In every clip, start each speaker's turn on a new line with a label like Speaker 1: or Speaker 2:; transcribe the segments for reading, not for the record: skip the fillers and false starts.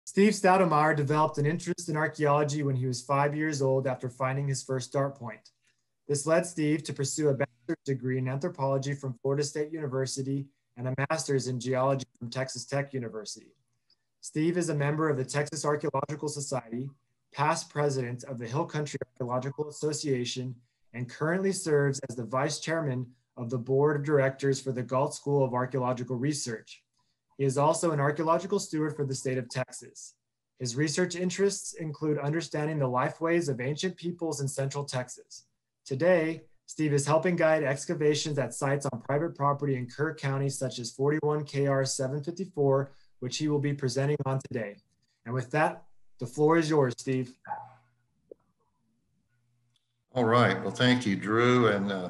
Speaker 1: Steve Stoudemire developed an interest in archaeology when he was 5 years old after finding his first start point. This led Steve to pursue a bachelor's degree in anthropology from Florida State University and a master's in geology from Texas Tech University. Steve is a member of the Texas Archaeological Society, past president of the Hill Country Archaeological Association, and currently serves as the vice chairman of the board of directors for the Galt School of Archaeological Research. He is also an archaeological steward for the state of Texas. His research interests include understanding the lifeways of ancient peoples in Central Texas. Today, Steve is helping guide excavations at sites on private property in Kerr County, such as 41KR754, which he will be presenting on today. And with that, the floor is yours, Steve.
Speaker 2: All right, well, thank you, Drew, and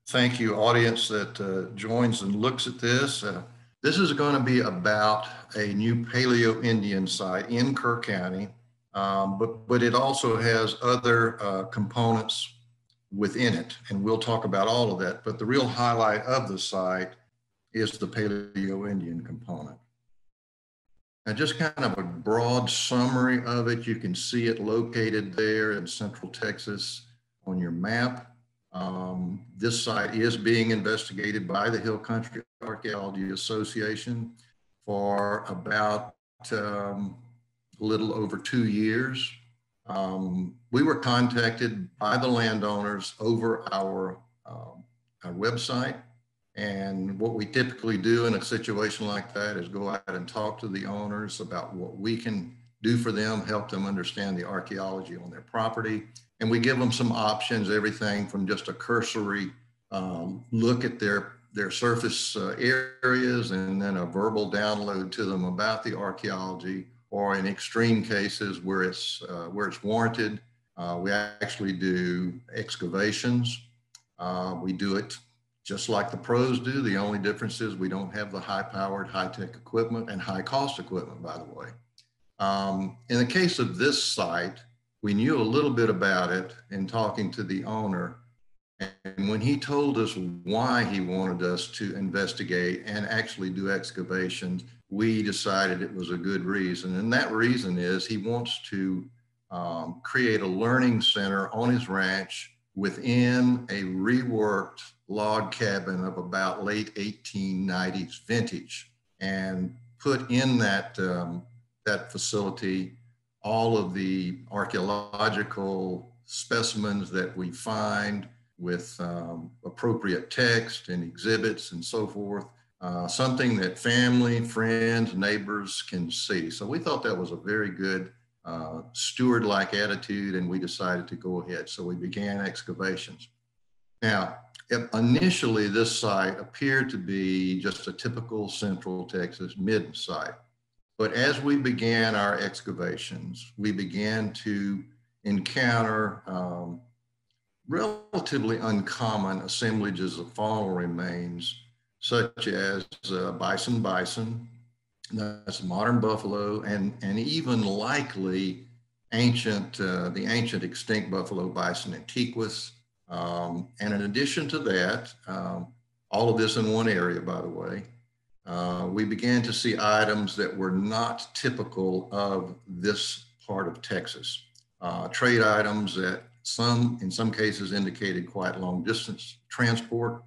Speaker 2: thank you, audience that joins and looks at this. This is going to be about a new Paleoindian site in Kerr County, but it also has other components within it, and we'll talk about all of that. But the real highlight of the site is the Paleoindian component. And just kind of a broad summary of it, you can see it located there in Central Texas on your map. This site is being investigated by the Hill Country Archaeology Association for about a little over 2 years. We were contacted by the landowners over our website. And what we typically do in a situation like that is go out and talk to the owners about what we can do for them, help them understand the archaeology on their property. And we give them some options, everything from just a cursory look at their surface areas, and then a verbal download to them about the archaeology, or in extreme cases where it's warranted, we actually do excavations. We do it just like the pros do. The only difference is we don't have the high-powered, high-tech equipment and high-cost equipment, by the way. In the case of this site, we knew a little bit about it in talking to the owner. And when he told us why he wanted us to investigate and actually do excavations, we decided it was a good reason. And that reason is he wants to create a learning center on his ranch within a reworked log cabin of about late 1890s vintage, and put in that, that facility all of the archaeological specimens that we find with appropriate text and exhibits and so forth, something that family, friends, neighbors can see. So we thought that was a very good steward-like attitude, and we decided to go ahead. So we began excavations. Now, initially this site appeared to be just a typical Central Texas midden site. But as we began our excavations, we began to encounter relatively uncommon assemblages of faunal remains, such as bison, that's modern buffalo, and even likely ancient, the ancient extinct buffalo bison antiquus. And in addition to that, all of this in one area, by the way, we began to see items that were not typical of this part of Texas. Trade items that in some cases indicated quite long distance transport.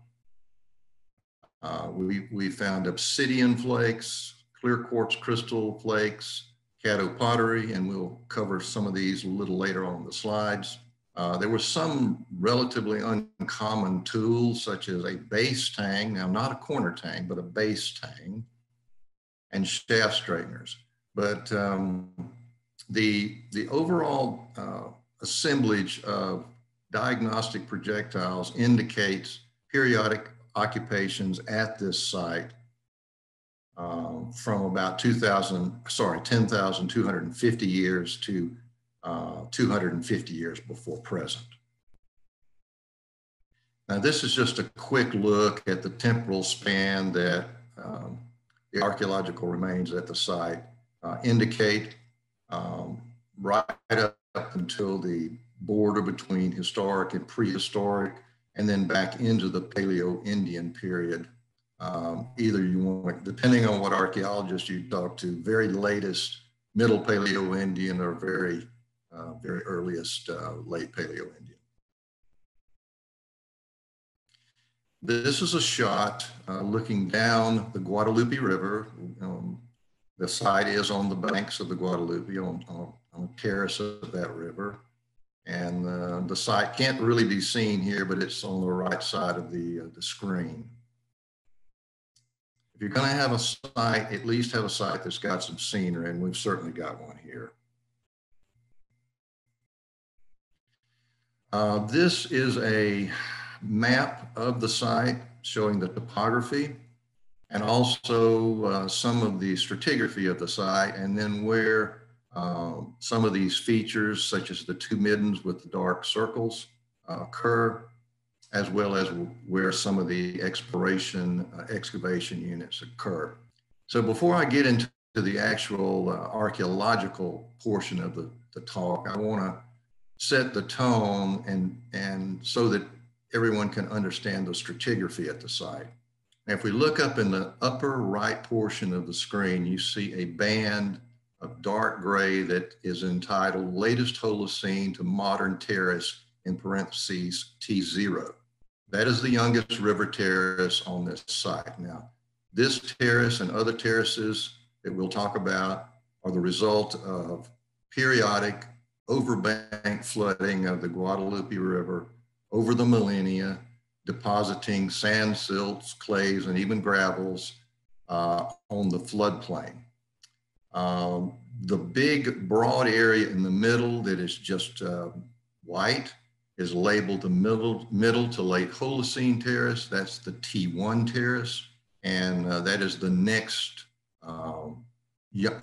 Speaker 2: We found obsidian flakes, clear quartz crystal flakes, Caddo pottery, and we'll cover some of these a little later on the slides. There were some relatively uncommon tools, such as a base tang, now not a corner tang, but a base tang, and shaft straighteners. But the overall assemblage of diagnostic projectiles indicates periodic occupations at this site from about 10,250 years to 250 years before present. Now, this is just a quick look at the temporal span that the archaeological remains at the site indicate, right up until the border between historic and prehistoric, and then back into the Paleo-Indian period. Either you want, depending on what archaeologist you talk to, very latest Middle Paleoindian or very earliest late Paleoindian. This is a shot looking down the Guadalupe River. The site is on the banks of the Guadalupe, on a terrace of that river. And the site can't really be seen here, but it's on the right side of the screen. If you're going to have a site, at least have a site that's got some scenery, and we've certainly got one here. This is a map of the site showing the topography and also some of the stratigraphy of the site, and then where some of these features, such as the two middens with the dark circles, occur, as well as where some of the excavation units occur. So before I get into the actual archaeological portion of the talk, I want to set the tone and so that everyone can understand the stratigraphy at the site. Now, if we look up in the upper right portion of the screen, you see a band of dark gray that is entitled Latest Holocene to Modern Terrace, in parentheses, T0. That is the youngest river terrace on this site. Now, this terrace and other terraces that we'll talk about are the result of periodic overbank flooding of the Guadalupe River over the millennia, depositing sand, silts, clays, and even gravels on the floodplain. The big broad area in the middle that is just white is labeled the middle to late Holocene terrace. That's the T1 terrace, and that is the next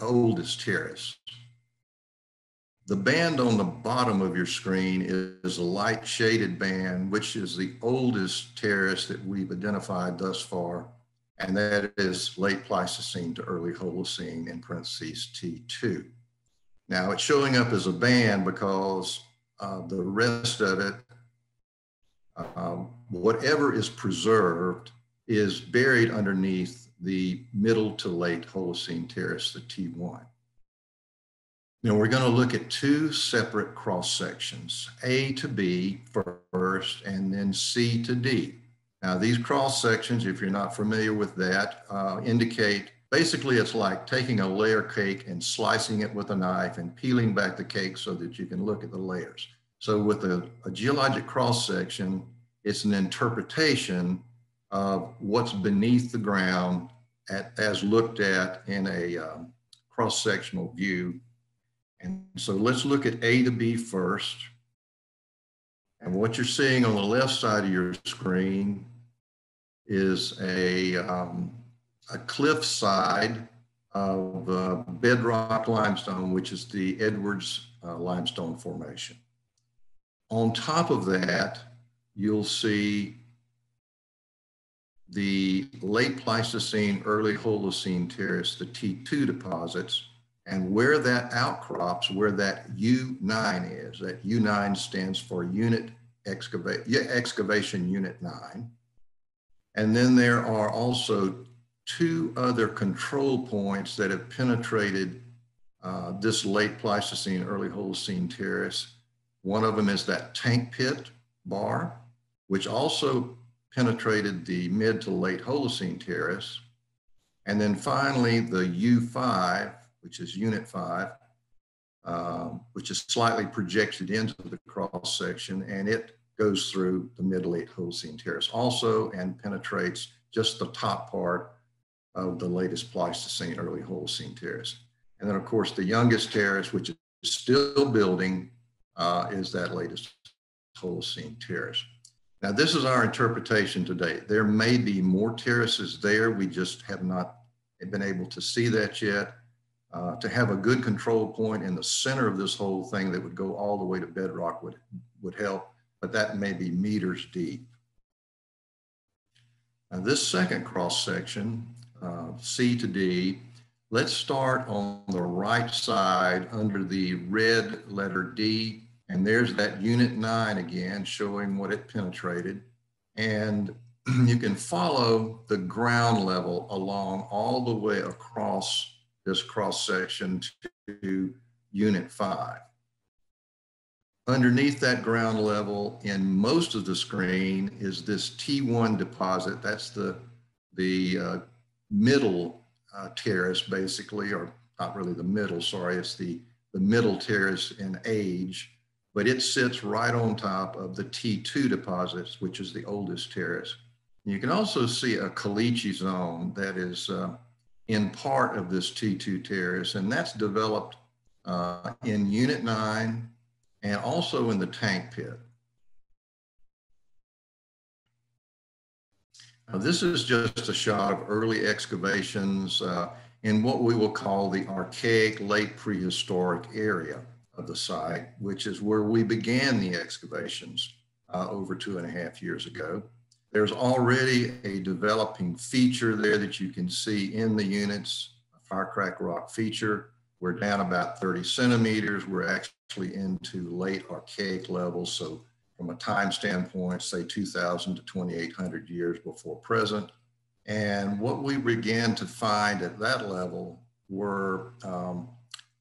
Speaker 2: oldest terrace. The band on the bottom of your screen is a light shaded band, which is the oldest terrace that we've identified thus far, and that is late Pleistocene to early Holocene, in parentheses T2. Now, it's showing up as a band because the rest of it, whatever is preserved, is buried underneath the middle to late Holocene terrace, the T1. Now, we're going to look at two separate cross sections, A to B first, and then C to D. Now, these cross sections, if you're not familiar with that, indicate basically it's like taking a layer cake and slicing it with a knife and peeling back the cake so that you can look at the layers. So with a geologic cross section, it's an interpretation of what's beneath the ground as looked at in a cross-sectional view. And so let's look at A to B first. And what you're seeing on the left side of your screen is a cliff side of bedrock limestone, which is the Edwards limestone formation. On top of that, you'll see the late Pleistocene, early Holocene terrace, the T2 deposits, and where that outcrops, where that U9 is. That U9 stands for Excavation Unit 9. And then there are also two other control points that have penetrated this late Pleistocene, early Holocene terrace. One of them is that tank pit bar, which also penetrated the mid to late Holocene terrace. And then finally, the U5, which is Unit 5, which is slightly projected into the cross section, and it goes through the mid to late Holocene terrace also and penetrates just the top part of the latest Pleistocene, early Holocene terrace. And then, of course, the youngest terrace, which is still building, is that latest Holocene terrace. Now, this is our interpretation today. There may be more terraces there. We just have not been able to see that yet. To have a good control point in the center of this whole thing that would go all the way to bedrock would help, but that may be meters deep. Now, this second cross section, C to D, let's start on the right side under the red letter D. And there's that Unit 9 again, showing what it penetrated. And you can follow the ground level along all the way across this cross section to Unit 5. Underneath that ground level in most of the screen is this T1 deposit. That's the middle terrace, basically, or not really the middle, sorry, it's the middle terrace in age, but it sits right on top of the T2 deposits, which is the oldest terrace. You can also see a caliche zone that is in part of this T2 terrace, and that's developed in Unit 9 and also in the tank pit. Now, this is just a shot of early excavations in what we will call the archaic late prehistoric area of the site, which is where we began the excavations over 2.5 years ago. There's already a developing feature there that you can see in the units, a Firecrack Rock feature. We're down about 30 centimeters. We're actually into late archaic levels. So from a time standpoint, say 2000 to 2800 years before present. And what we began to find at that level were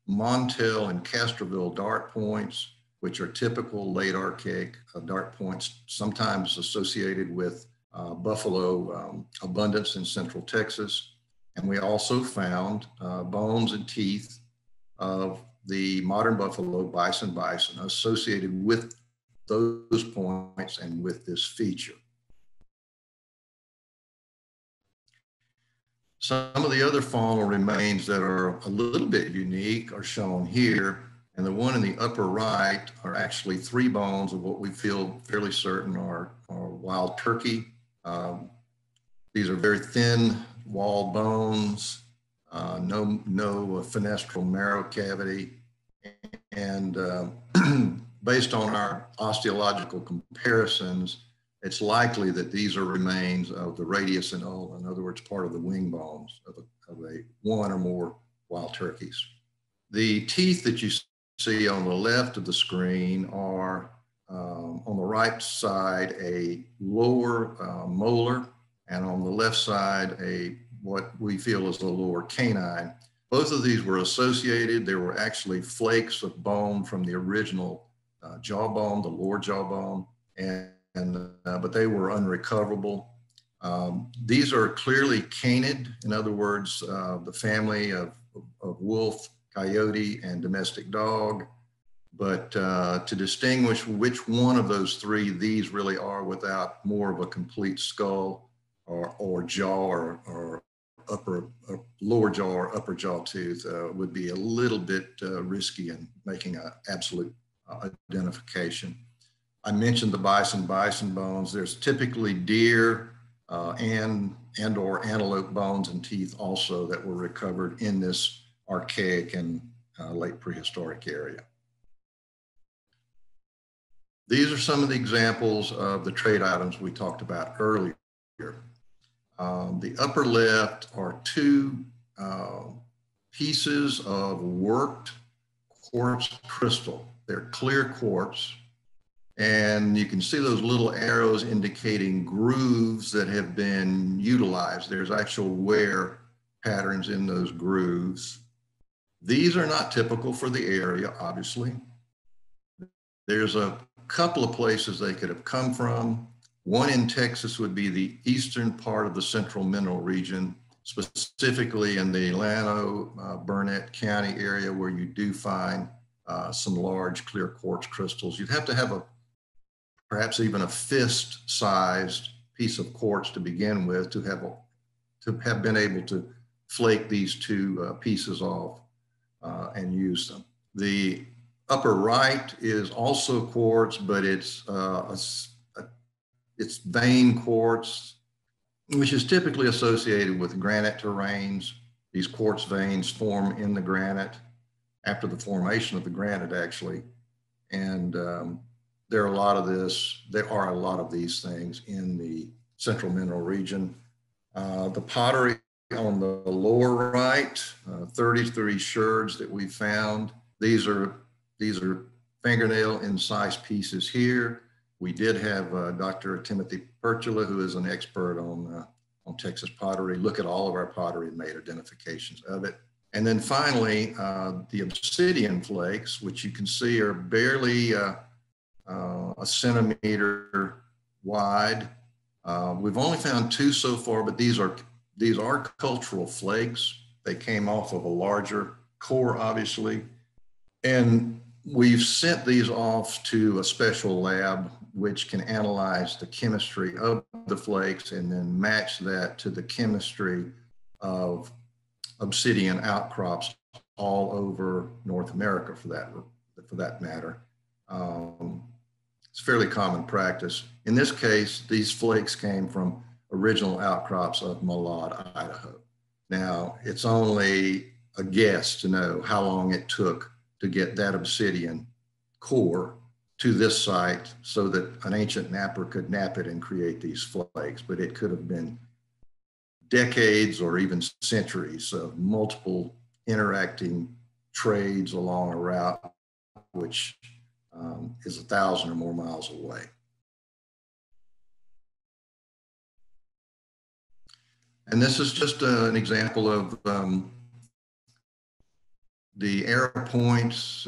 Speaker 2: Montel and Castroville dart points, which are typical late archaic dart points, sometimes associated with buffalo abundance in central Texas. And we also found bones and teeth of the modern buffalo bison associated with those points and with this feature. Some of the other faunal remains that are a little bit unique are shown here. And the one in the upper right are actually 3 bones of what we feel fairly certain are wild turkey. These are very thin walled bones, no fenestral marrow cavity. And based on our osteological comparisons, it's likely that these are remains of the radius and ulna, in other words, part of the wing bones of one or more wild turkeys. The teeth that you see on the left of the screen are on the right side a lower molar, and on the left side what we feel is a lower canine. Both of these were associated. There were actually flakes of bone from the original jawbone, the lower jawbone, but they were unrecoverable. These are clearly canid, in other words, the family of wolf, coyote, and domestic dog. But to distinguish which one of those 3 these really are without more of a complete skull or jaw or lower jaw or upper jaw tooth would be a little bit risky in making an absolute identification. I mentioned the bison bones. There's typically deer and or antelope bones and teeth also that were recovered in this archaic and late prehistoric area. These are some of the examples of the trade items we talked about earlier. The upper left are 2 pieces of worked quartz crystal. They're clear quartz, and you can see those little arrows indicating grooves that have been utilized. There's actual wear patterns in those grooves. These are not typical for the area, obviously. There's a couple of places they could have come from. One in Texas would be the eastern part of the central mineral region, specifically in the Llano, Burnett County area, where you do find some large clear quartz crystals. You'd have to have perhaps even a fist-sized piece of quartz to begin with to have been able to flake these 2 pieces off and use them. The upper right is also quartz, but it's vein quartz, which is typically associated with granite terrains. These quartz veins form in the granite after the formation of the granite, actually. And there are a lot of these things in the central mineral region. The pottery on the lower right, 33 sherds that we found. These are fingernail incised pieces here. We did have Dr. Timothy Pertula, who is an expert on Texas pottery, look at all of our pottery and made identifications of it. And then finally, the obsidian flakes, which you can see are barely a centimeter wide. We've only found 2 so far, but these are cultural flakes. They came off of a larger core, obviously. And we've sent these off to a special lab, which can analyze the chemistry of the flakes and then match that to the chemistry of obsidian outcrops all over North America, for that matter. It's fairly common practice. In this case, these flakes came from original outcrops of Malad, Idaho. Now, it's only a guess to know how long it took to get that obsidian core to this site so that an ancient napper could nap it and create these flakes, but it could have been decades or even centuries of multiple interacting trades along a route which is 1,000 or more miles away. And this is just an example of the arrow points,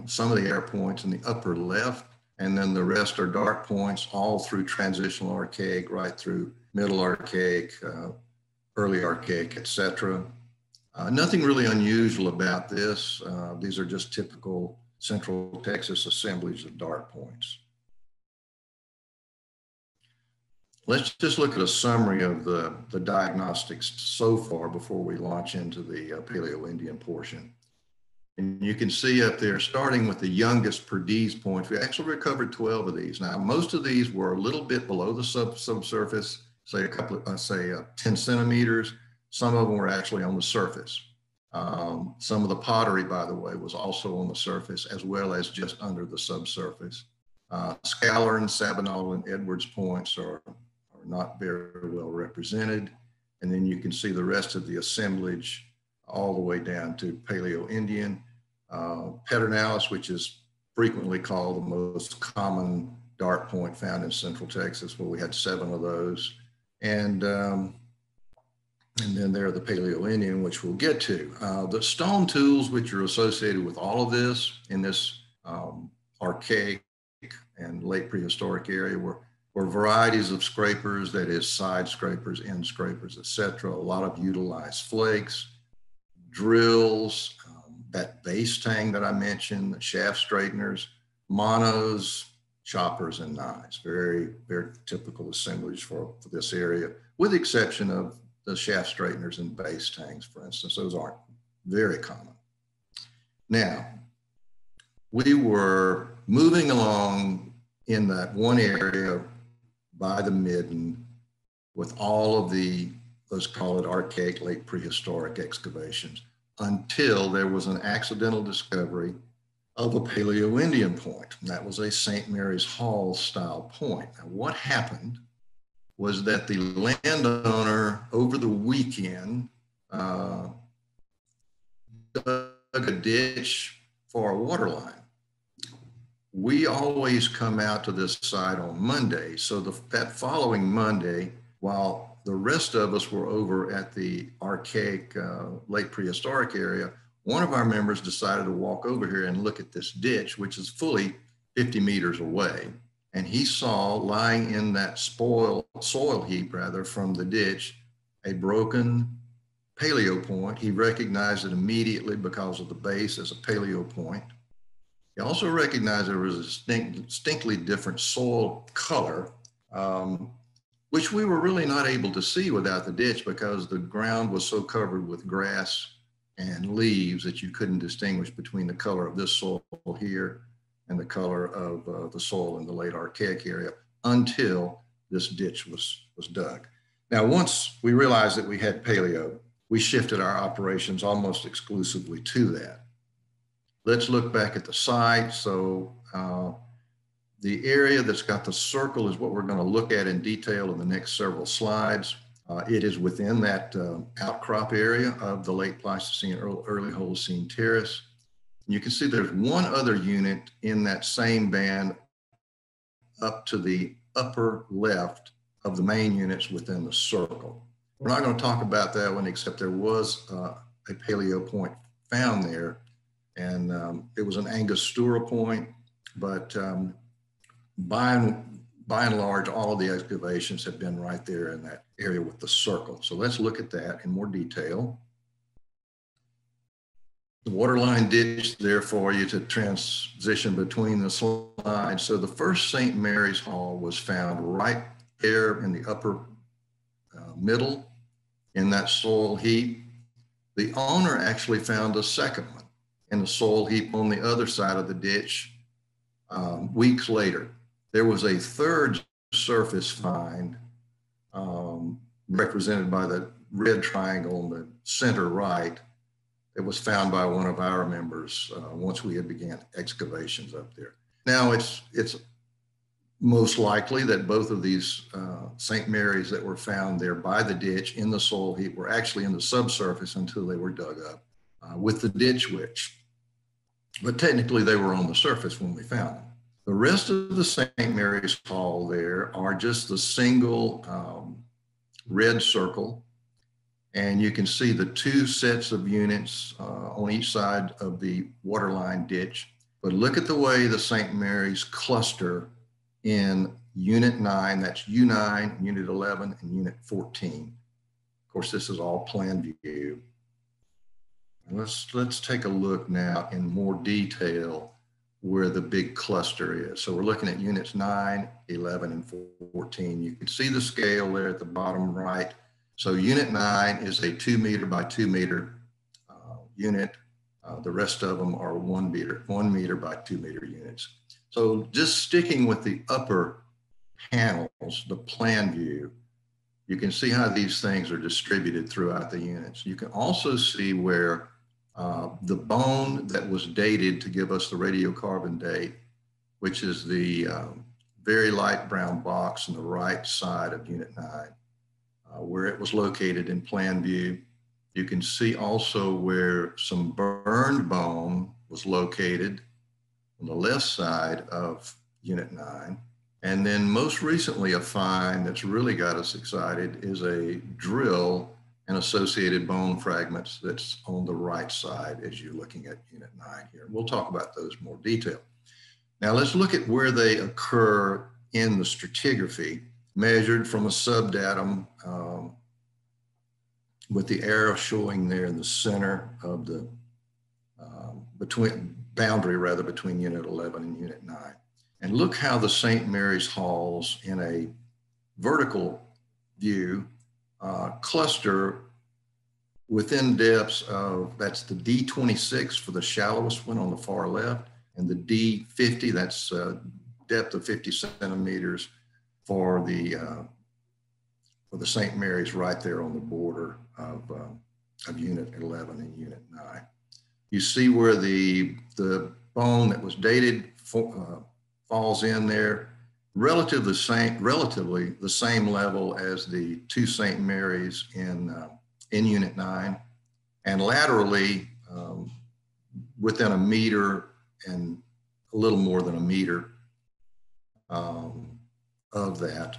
Speaker 2: some of the arrow points in the upper left, and then the rest are dark points all through transitional archaic, right through middle archaic, early archaic, etc. Nothing really unusual about this. These are just typical Central Texas assemblies of dark points. Let's just look at a summary of the diagnostics so far before we launch into the Paleoindian portion. And you can see up there, starting with the youngest Perdiz points, we actually recovered 12 of these. Now, most of these were a little bit below the subsurface, say a couple of, 10 centimeters. Some of them were actually on the surface. Some of the pottery, by the way, was also on the surface, as well as just under the subsurface. Scallern, Sabinal, and Edwards points are not very well represented. And then you can see the rest of the assemblage all the way down to Paleoindian. Pedernales, which is frequently called the most common dark point found in Central Texas, where we had 7 of those. And then there are the Paleoindian, which we'll get to. The stone tools, which are associated with all of this in this archaic and late prehistoric area, were varieties of scrapers, that is side scrapers, end scrapers, etc. A lot of utilized flakes, drills, that base tang that I mentioned, the shaft straighteners, monos, choppers, and knives. Very, very typical assemblage for this area, with the exception of the shaft straighteners and base tangs, for instance. Those aren't very common. Now, we were moving along in that one area by the midden with all of the, let's call it archaic, late prehistoric excavations, until there was an accidental discovery of a Paleoindian point. And that was a St. Mary's Hall style point. Now, what happened was that the landowner over the weekend dug a ditch for a water line. We always come out to this site on Monday. So that following Monday, while the rest of us were over at the archaic late prehistoric area, one of our members decided to walk over here and look at this ditch, which is fully 50 meters away. And he saw, lying in that soil heap rather from the ditch, a broken paleo point. He recognized it immediately because of the base as a paleo point. He also recognized there was a distinctly different soil color, which we were really not able to see without the ditch because the ground was so covered with grass and leaves that you couldn't distinguish between the color of this soil here and the color of the soil in the late archaic area until this ditch was dug. Now, once we realized that we had paleo, we shifted our operations almost exclusively to that. Let's look back at the site. So the area that's got the circle is what we're going to look at in detail in the next several slides. It is within that outcrop area of the late Pleistocene, early Holocene terrace. You can see there's one other unit in that same band up to the upper left of the main units within the circle. We're not going to talk about that one, except there was a paleo point found there. And it was an Angus Stores point, but by and large, all of the excavations have been right there in that area with the circle. So let's look at that in more detail. The waterline ditch there for you to transition between the slides. So the first St. Mary's Hall was found right there in the upper middle in that soil heap. The owner actually found a second one in the soil heap on the other side of the ditch weeks later. There was a third surface find represented by the red triangle in the center right. It was found by one of our members once we had began excavations up there. Now it's most likely that both of these St. Mary's that were found there by the ditch in the soil heap were actually in the subsurface until they were dug up with the ditch witch. But technically they were on the surface when we found them. The rest of the St. Mary's Hall there are just the single red circle. And you can see the two sets of units on each side of the waterline ditch. But look at the way the St. Mary's cluster in Unit 9, that's U9, Unit 11, and Unit 14. Of course, this is all plan view. And let's take a look now in more detail where the big cluster is. So we're looking at Units 9, 11, and 14. You can see the scale there at the bottom right. So Unit 9 is a 2 meter by 2 meter unit. The rest of them are 1 meter by 2 meter units. So just sticking with the upper panels, the plan view, you can see how these things are distributed throughout the units. You can also see where the bone that was dated to give us the radiocarbon date, which is the very light brown box on the right side of Unit 9, where it was located in plan view. You can see also where some burned bone was located on the left side of Unit 9. And then most recently, a find that's really got us excited is a drill and associated bone fragments that's on the right side as you're looking at Unit 9 here. We'll talk about those in more detail. Now let's look at where they occur in the stratigraphy, measured from a subdatum with the arrow showing there in the center of the boundary between Unit 11 and Unit 9. And look how the St. Mary's Halls in a vertical view cluster within depths of, that's the D26 for the shallowest one on the far left, and the D50, that's depth of 50 centimeters for the St. Mary's right there on the border of Unit 11 and Unit 9. You see where the bone that was dated falls in there, relatively the same level as the two St. Mary's in Unit 9, and laterally within a meter and a little more than a meter of that.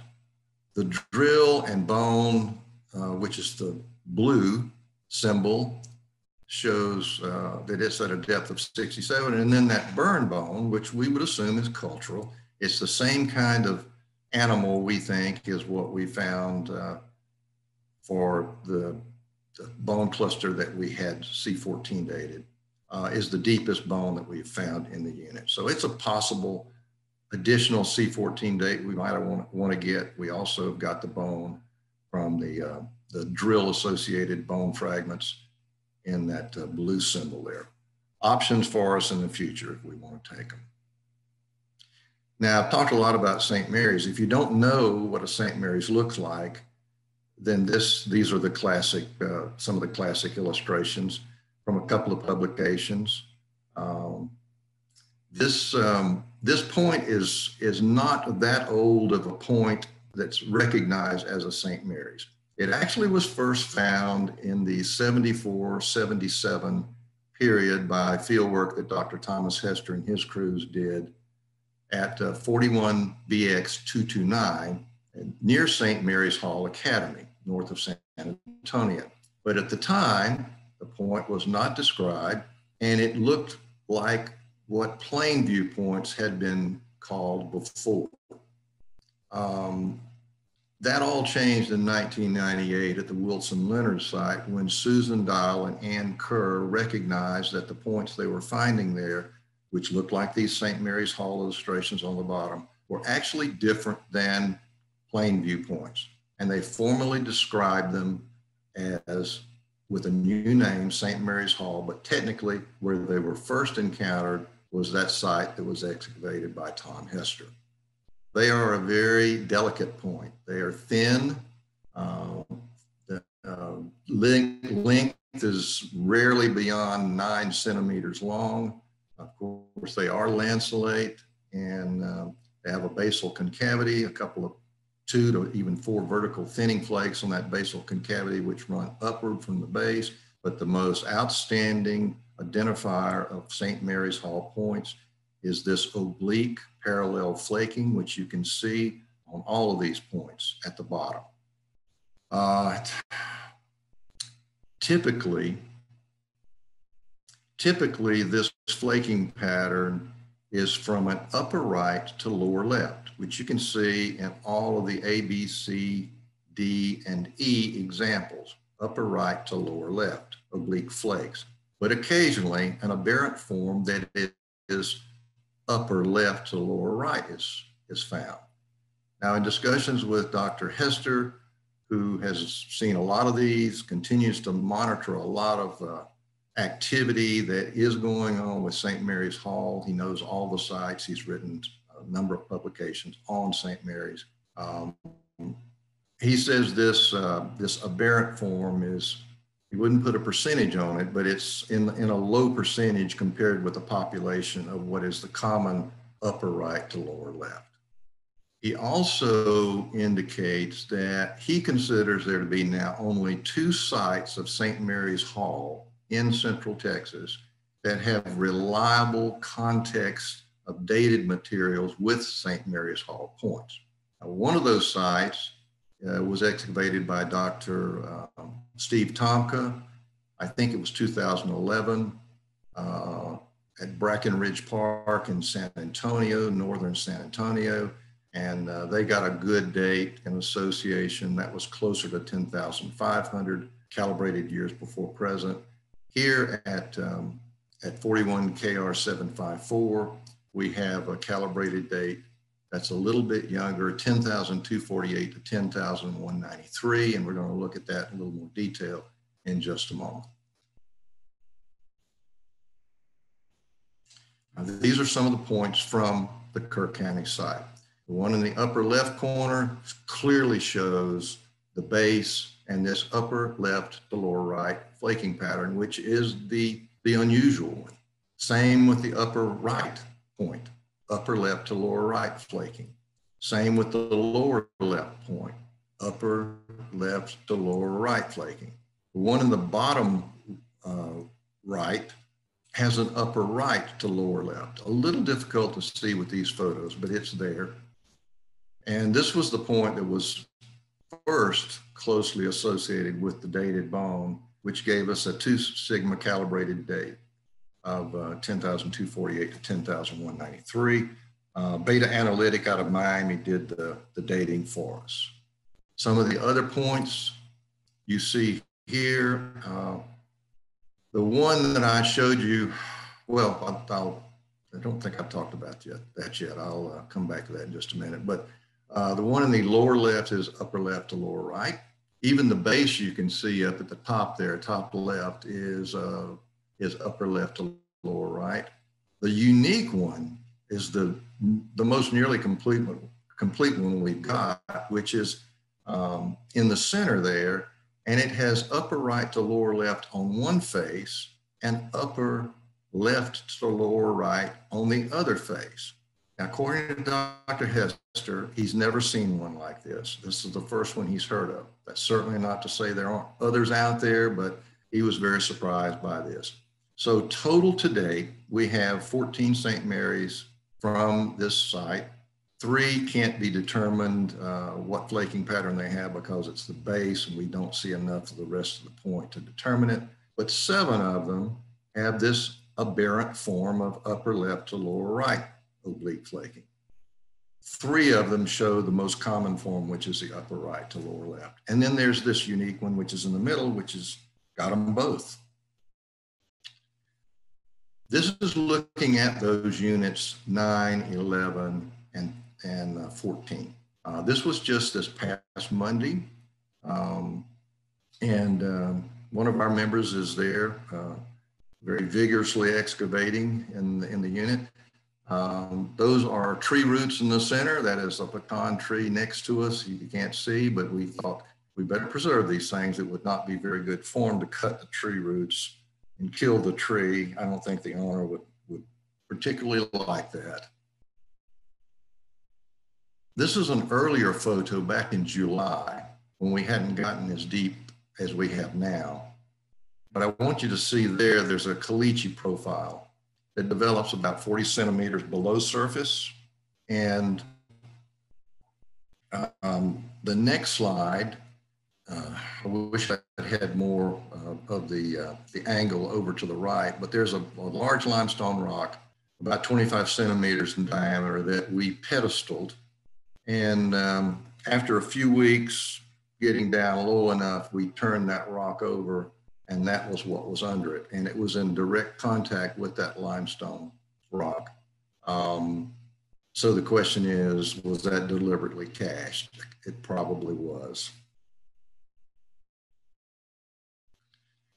Speaker 2: The drill and bone, which is the blue symbol, shows that it's at a depth of 67. And then that burn bone, which we would assume is cultural, it's the same kind of animal we think is what we found for the bone cluster that we had C14 dated, is the deepest bone that we've found in the unit. So it's a possible additional C14 date we might want to get. We also have got the bone from the drill associated bone fragments in that blue symbol there. Options for us in the future if we want to take them. Now, I've talked a lot about St. Mary's. If you don't know what a St. Mary's looks like, then these are the classic, some of the classic illustrations from a couple of publications. This point is not that old of a point that's recognized as a St. Mary's. It actually was first found in the 74-77 period by fieldwork that Dr. Thomas Hester and his crews did at 41BX229 near St. Mary's Hall Academy, north of San Antonio. But at the time, The point was not described, and it looked like what plane viewpoints had been called before. That all changed in 1998 at the Wilson-Leonard site when Susan Dial and Ann Kerr recognized that the points they were finding there, which looked like these St. Mary's Hall illustrations on the bottom, were actually different than plane viewpoints. And they formally described them as with a new name, St. Mary's Hall, but technically where they were first encountered was that site that was excavated by Tom Hester. They are a very delicate point. They are thin. The length is rarely beyond 9 centimeters long. Of course, they are lanceolate, and they have a basal concavity, a couple of 2 to even 4 vertical thinning flakes on that basal concavity, which run upward from the base. But the most outstanding identifier of St. Mary's Hall points is this oblique parallel flaking, which you can see on all of these points at the bottom. Typically, this flaking pattern is from an upper right to lower left, which you can see in all of the A, B, C, D, and E examples, upper right to lower left, oblique flakes. But occasionally an aberrant form that is upper left to lower right is found. Now, in discussions with Dr. Hester, who has seen a lot of these, continues to monitor a lot of activity that is going on with St. Mary's Hall. He knows all the sites. He's written a number of publications on St. Mary's. He says this aberrant form is, he wouldn't put a percentage on it, but it's in a low percentage compared with the population of what is the common upper right to lower left. He also indicates that he considers there to be now only 2 sites of St. Mary's Hall in Central Texas that have reliable context of dated materials with St. Mary's Hall points. Now, one of those sites was excavated by Dr. Steve Tomka. I think it was 2011 at Brackenridge Park in San Antonio, northern San Antonio. And they got a good date and association that was closer to 10,500 calibrated years before present. Here at 41KR754, we have a calibrated date that's a little bit younger, 10,248 to 10,193, and we're going to look at that in a little more detail in just a moment. Now, these are some of the points from the Kerr County site. The one in the upper left corner clearly shows the base and this upper left to lower right flaking pattern, which is the unusual one. Same with the upper right point, upper left to lower right flaking. Same with the lower left point, upper left to lower right flaking. The one in the bottom right has an upper right to lower left. A little difficult to see with these photos, but it's there. And this was the point that was first closely associated with the dated bone, which gave us a 2 sigma calibrated date of 10,248 to 10,193. Beta Analytic out of Miami did the dating for us. Some of the other points you see here, the one that I showed you, well, I don't think I've talked about that yet. I'll come back to that in just a minute. But the one in the lower left is upper left to lower right. Even the base you can see up at the top there, top left is upper left to lower right. The unique one is the most nearly complete one we've got, which is in the center there, and it has upper right to lower left on one face and upper left to lower right on the other face. Now, according to Dr. Hester, he's never seen one like this. This is the first one he's heard of. That's certainly not to say there aren't others out there, but he was very surprised by this. So total today, we have 14 St. Mary's from this site. 3 can't be determined what flaking pattern they have because it's the base and we don't see enough of the rest of the point to determine it. but 7 of them have this aberrant form of upper left to lower right oblique flaking. 3 of them show the most common form, which is the upper right to lower left. And then there's this unique one, which is in the middle, which has got them both. This is looking at those units 9, 11, and 14. This was just this past Monday. One of our members is there very vigorously excavating in the unit. Those are tree roots in the center. That is a pecan tree next to us. You can't see, but we thought we better preserve these things. It would not be very good form to cut the tree roots and kill the tree. I don't think the owner would particularly like that. This is an earlier photo back in July when we hadn't gotten as deep as we have now. But I want you to see there's a caliche profile that develops about 40 centimeters below surface. And the next slide, I wish I had more of the angle over to the right, but there's a large limestone rock, about 25 centimeters in diameter, that we pedestaled. And after a few weeks getting down low enough, we turned that rock over, and that was what was under it. And it was in direct contact with that limestone rock. So the question is, was that deliberately cached? It probably was.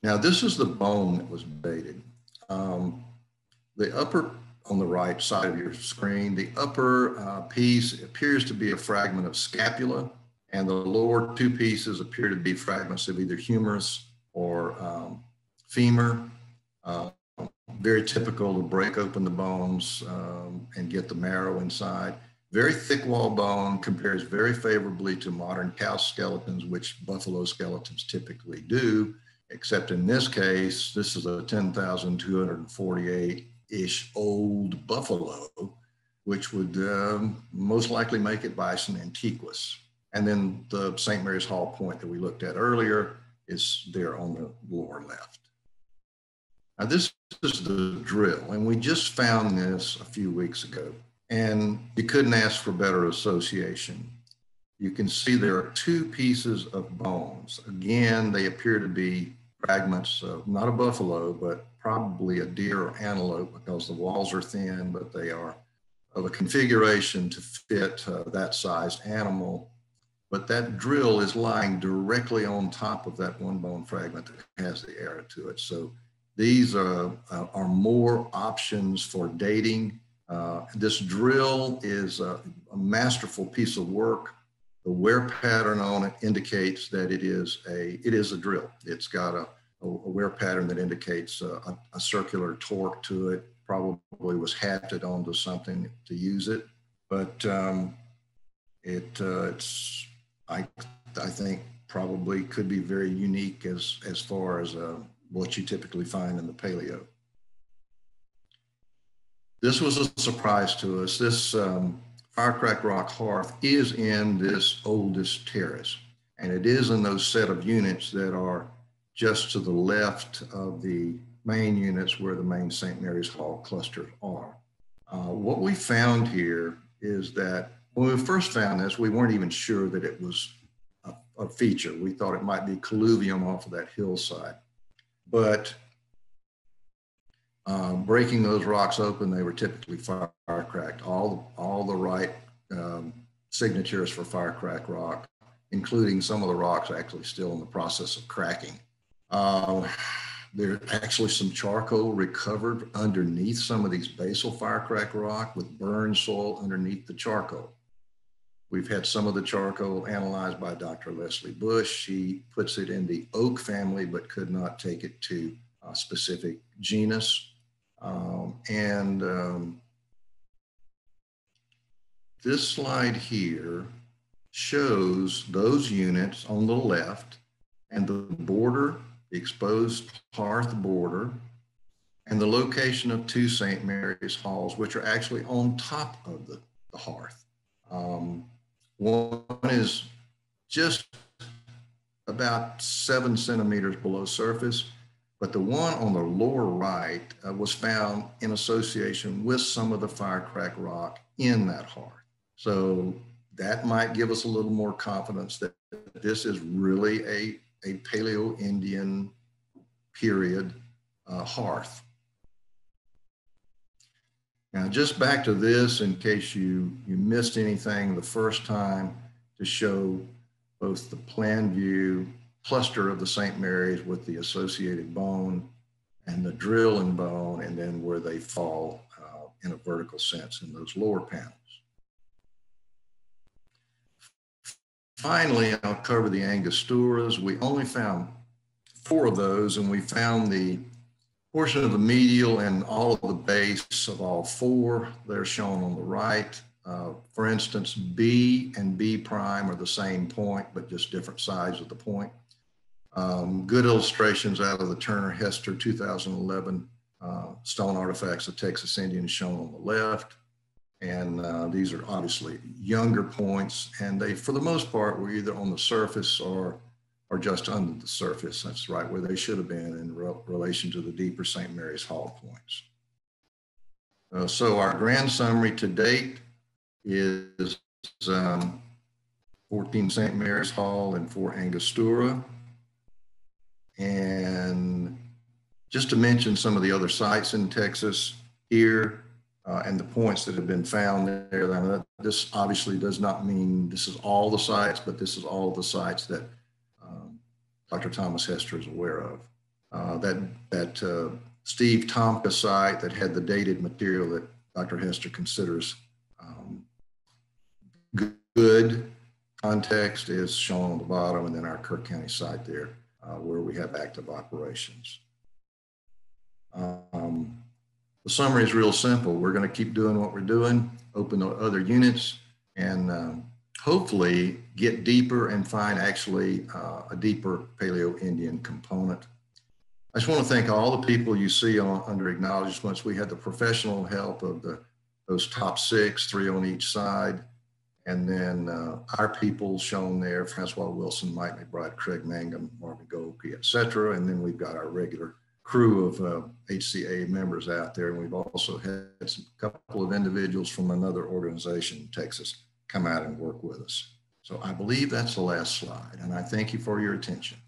Speaker 2: Now, this is the bone that was dated. The upper, on the right side of your screen, the upper piece appears to be a fragment of scapula, and the lower 2 pieces appear to be fragments of either humerus or femur. Very typical to break open the bones and get the marrow inside. Very thick wall bone, compares very favorably to modern cow skeletons, which buffalo skeletons typically do, except in this case, this is a 10,248-ish old buffalo, which would most likely make it bison antiquus. And then the St. Mary's Hall point that we looked at earlier is there on the lower left. Now, this is the drill, and we just found this a few weeks ago, and you couldn't ask for better association. You can see there are 2 pieces of bones. Again, they appear to be fragments of not a buffalo, but probably a deer or antelope, because the walls are thin, but they are of a configuration to fit that sized animal. But that drill is lying directly on top of that one bone fragment that has the arrow to it. So these are more options for dating. This drill is a masterful piece of work. The wear pattern on it indicates that it is a drill. It's got a wear pattern that indicates a circular torque to it. Probably was hafted onto something to use it, but it's I think probably could be very unique as far as what you typically find in the paleo. This was a surprise to us. This Firecrack Rock hearth is in this oldest terrace, and it is in those set of units that are just to the left of the main units where the main St. Mary's Hall clusters are. What we found here is that when we first found this, we weren't even sure that it was a feature. We thought it might be colluvium off of that hillside. But breaking those rocks open, they were typically firecracked. All the right signatures for Firecrack Rock, including some of the rocks actually still in the process of cracking. There's actually some charcoal recovered underneath some of these basal Firecrack Rock with burned soil underneath the charcoal. We've had some of the charcoal analyzed by Dr. Leslie Bush. She puts it in the oak family, but could not take it to a specific genus. This slide here shows those units on the left and the border, the exposed hearth border, and the location of 2 St. Mary's Halls, which are actually on top of the hearth. One is just about 7 centimeters below surface. but the one on the lower right was found in association with some of the Firecrack Rock in that hearth. So that might give us a little more confidence that this is really a Paleo-Indian period hearth. Now, just back to this, in case you missed anything the first time, to show both the plan view cluster of the St. Mary's with the associated bone and the drill and bone, and then where they fall in a vertical sense in those lower panels. Finally, I'll cover the Angus Stores. We only found 4 of those, and we found the portion of the medial and all of the base of all 4. They're shown on the right. For instance, B and B prime are the same point, but just different sides of the point. Good illustrations out of the Turner Hester 2011 stone artifacts of Texas Indians shown on the left. And these are obviously younger points, and they, for the most part, were either on the surface or just under the surface. That's right where they should have been in relation to the deeper St. Mary's Hall points. So our grand summary to date is 14 St. Mary's Hall and 4 Angostura. And just to mention some of the other sites in Texas here, and the points that have been found there. This obviously does not mean this is all the sites, but this is all the sites that Dr. Thomas Hester is aware of. That Steve Tomka site that had the dated material that Dr. Hester considers good context is shown on the bottom, and then our Kerr County site there where we have active operations. The summary is real simple. We're going to keep doing what we're doing, open other units, and hopefully get deeper and find actually a deeper Paleo-Indian component. I just want to thank all the people you see under acknowledgements. We had the professional help of those top 6, 3 on each side, and then our people shown there: Francois Wilson, Mike McBride, Craig Mangum, Marvin Goldke, et cetera. And then we've got our regular crew of HCA members out there, and we've also had a couple of individuals from another organization in Texas come out and work with us. So I believe that's the last slide, and I thank you for your attention.